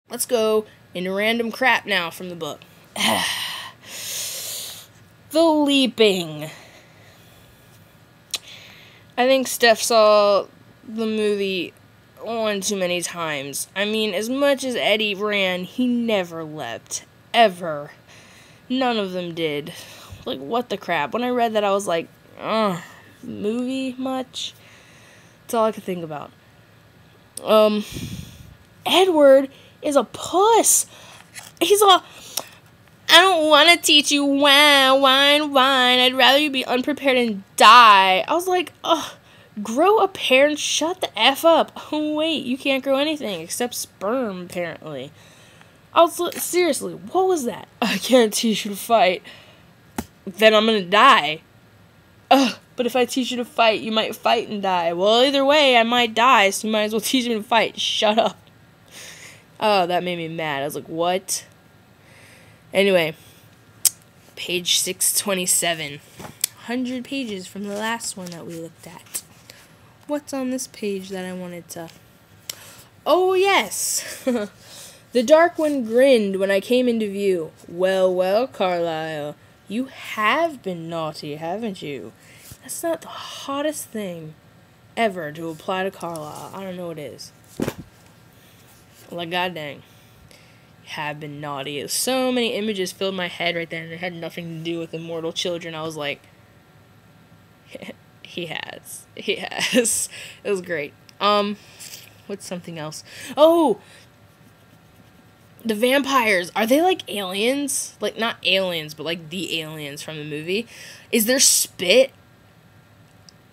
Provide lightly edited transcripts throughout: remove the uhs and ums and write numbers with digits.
Let's go into random crap now from the book. The leaping. I think Steph saw the movie one too many times. I mean, as much as Eddie ran, he never leapt. Ever. None of them did. Like, what the crap? When I read that, I was like, movie much? That's all I could think about. Edward is a puss. He's a, I don't want to teach you wine. I'd rather you be unprepared and die. I was like, grow a pair and shut the F up. Oh, wait, you can't grow anything except sperm, apparently. I was like, seriously, what was that? I can't teach you to fight. Then I'm gonna die. But if I teach you to fight, you might fight and die. Well, either way, I might die, so you might as well teach me to fight. Shut up. Oh, that made me mad. I was like, what? Anyway, page 627. 100 pages from the last one that we looked at. What's on this page that I wanted to... Oh, yes! The Dark One grinned when I came into view. Well, Carlyle, you have been naughty, haven't you? That's not the hottest thing ever to apply to Carlyle. I don't know what it is. Like, god dang. Have been naughty. So many images filled my head right there, and it had nothing to do with immortal children. I was like, he has. It was great. What's something else? Oh! The vampires, are they like aliens? Like, not aliens, but like the aliens from the movie. Is their spit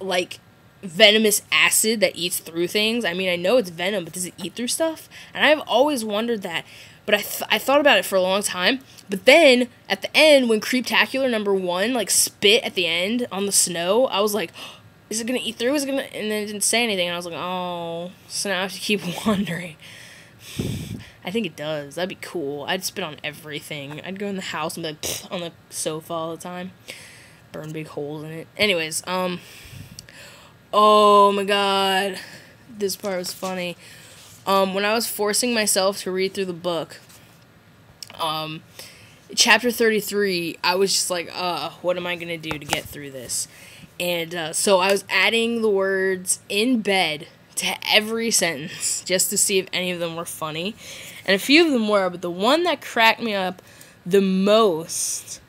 like venomous acid that eats through things? I mean, I know it's venom, but does it eat through stuff? And I've always wondered that. But I thought about it for a long time. But then, at the end, when Creeptacular #1, like, spit at the end on the snow, I was like, oh, is it going to eat through? Is it gonna... And then it didn't say anything, and I was like, oh, so now I have to keep wondering. I think it does. That'd be cool. I'd spit on everything. I'd go in the house and be like, on the sofa all the time. Burn big holes in it. Anyways, oh my god. This part was funny. When I was forcing myself to read through the book, chapter 33, I was just like, what am I gonna do to get through this? And, so I was adding the words in bed to every sentence, just to see if any of them were funny. And a few of them were, but the one that cracked me up the most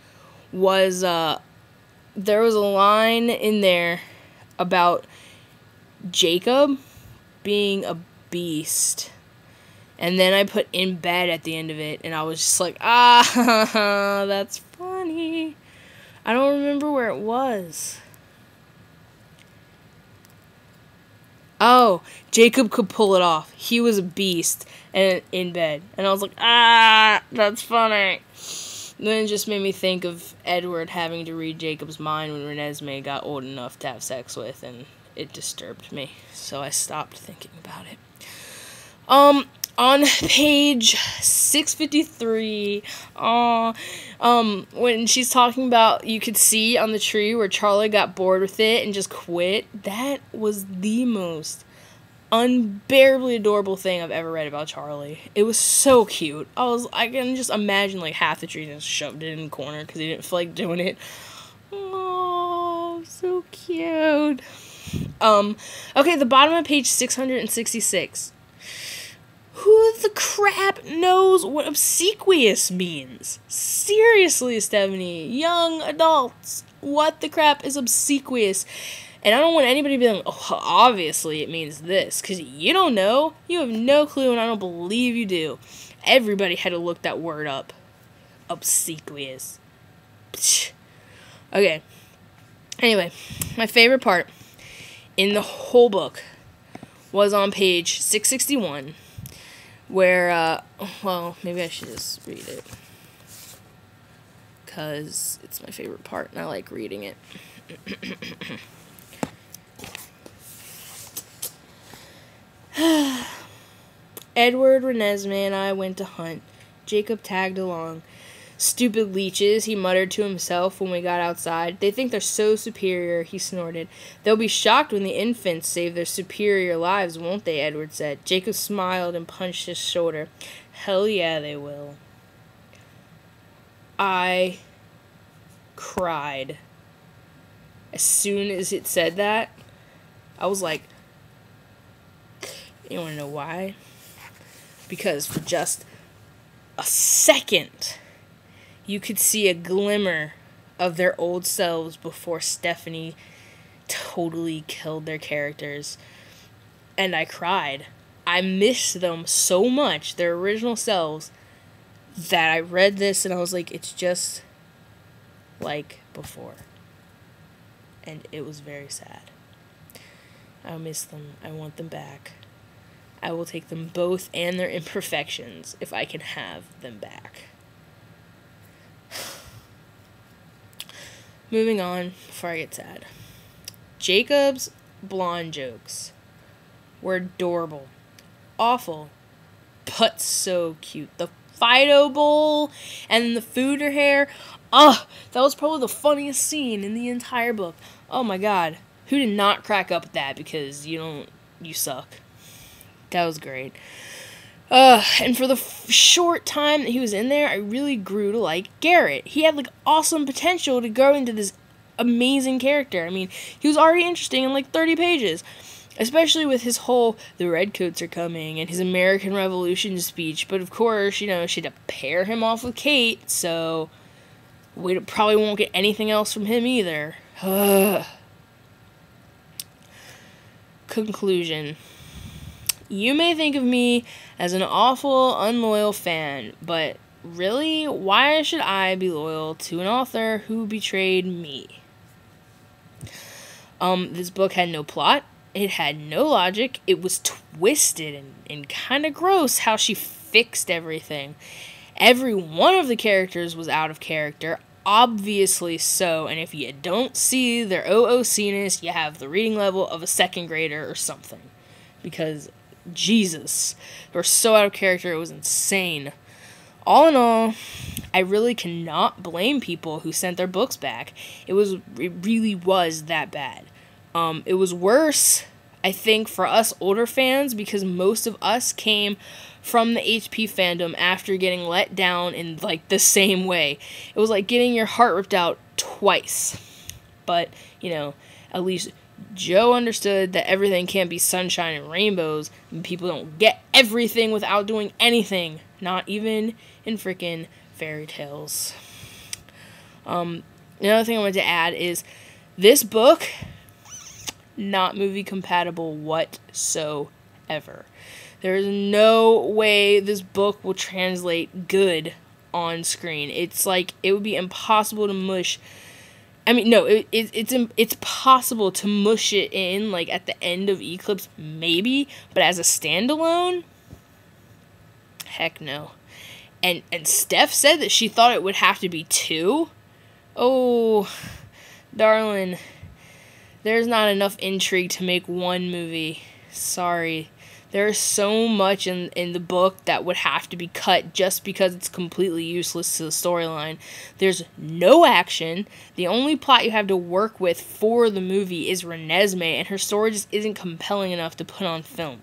was, there was a line in there about Jacob being a beast. And then I put in bed at the end of it, and I was just like, that's funny. I don't remember where it was. Oh, Jacob could pull it off. He was a beast and in bed. And I was like, that's funny. And then it just made me think of Edward having to read Jacob's mind when Renesmee got old enough to have sex with, and it disturbed me. So I stopped thinking about it. On page 653, when she's talking about, you could see on the tree where Charlie got bored with it and just quit, that was the most unbearably adorable thing I've ever read about Charlie. It was so cute. I can just imagine, like, half the tree just shoved it in the corner because he didn't feel like doing it. Oh, so cute. Okay, the bottom of page 666. Who the crap knows what obsequious means? Seriously, Stephanie, young adults, what the crap is obsequious? And I don't want anybody to be like, oh, obviously it means this, because you don't know. You have no clue, and I don't believe you do. Everybody had to look that word up. Obsequious. Psh. Okay. Anyway, my favorite part in the whole book was on page 661. Where, well, maybe I should just read it, because it's my favorite part, and I like reading it. Edward, Renesmee, and I went to hunt. Jacob tagged along. Stupid leeches, he muttered to himself when we got outside. They think they're so superior, he snorted. They'll be shocked when the infants save their superior lives, won't they, Edward said. Jacob smiled and punched his shoulder. Hell yeah, they will. I cried. As soon as it said that, I was like, you want to know why? Because for just a second, you could see a glimmer of their old selves before Stephanie totally killed their characters. And I cried. I miss them so much, their original selves, that I read this and I was like, it's just like before. And it was very sad. I miss them. I want them back. I will take them both and their imperfections if I can have them back. Moving on before I get sad. Jacob's blonde jokes were adorable. Awful, but so cute. The Fido bowl and the food in her hair. That was probably the funniest scene in the entire book. Oh my god. Who did not crack up at that? Because you suck. That was great. And for the short time that he was in there, I really grew to like Garrett. He had like awesome potential to grow into this amazing character. I mean, he was already interesting in like 30 pages. Especially with his whole, the Redcoats are coming, and his American Revolution speech. But of course, she had to pair him off with Kate, so we probably won't get anything else from him either. Conclusion. You may think of me as an awful, unloyal fan, but really, why should I be loyal to an author who betrayed me? This book had no plot. It had no logic. It was twisted and kind of gross how she fixed everything. Every one of the characters was out of character, obviously so, and if you don't see their OOC-ness, you have the reading level of a second grader or something. Because, Jesus, they were so out of character, it was insane. All in all, I really cannot blame people who sent their books back. It really was that bad. It was worse, I think, for us older fans because most of us came from the HP fandom after getting let down in, like, the same way. It was like getting your heart ripped out twice. But, at least Joe understood that everything can't be sunshine and rainbows, and people don't get everything without doing anything. Not even in freaking fairy tales. The other thing I wanted to add is this book, not movie compatible whatsoever. There is no way this book will translate good on screen. It's like, it would be impossible to mush. I mean, no, it's possible to mush it in, like, at the end of Eclipse, maybe, but as a standalone, heck no. And Steph said that she thought it would have to be 2. Oh, darling. There's not enough intrigue to make 1 movie. Sorry. There's so much in the book that would have to be cut just because it's completely useless to the storyline. There's no action. The only plot you have to work with for the movie is Renesmee, and her story just isn't compelling enough to put on film.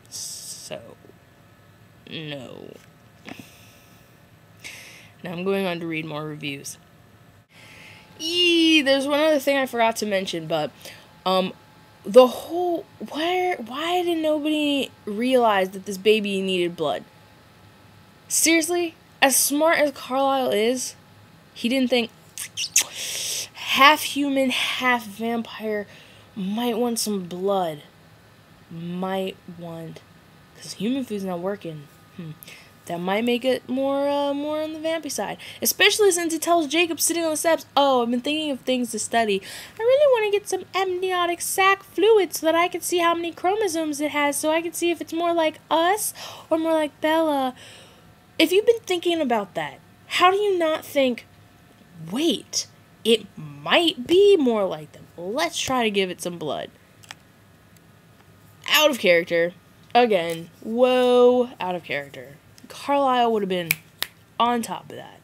So, no. Now I'm going on to read more reviews. There's one other thing I forgot to mention, but the whole why did nobody realize that this baby needed blood? Seriously, as smart as Carlisle is, he didn't think half human, half vampire might want some blood. Because human food's not working. That might make it more on the vampy side. Especially since it tells Jacob sitting on the steps, oh, I've been thinking of things to study. I really want to get some amniotic sac fluid so that I can see how many chromosomes it has, so I can see if it's more like us or more like Bella. If you've been thinking about that, how do you not think, wait, it might be more like them. Let's try to give it some blood. Out of character. Again, whoa, out of character. Carlisle would have been on top of that.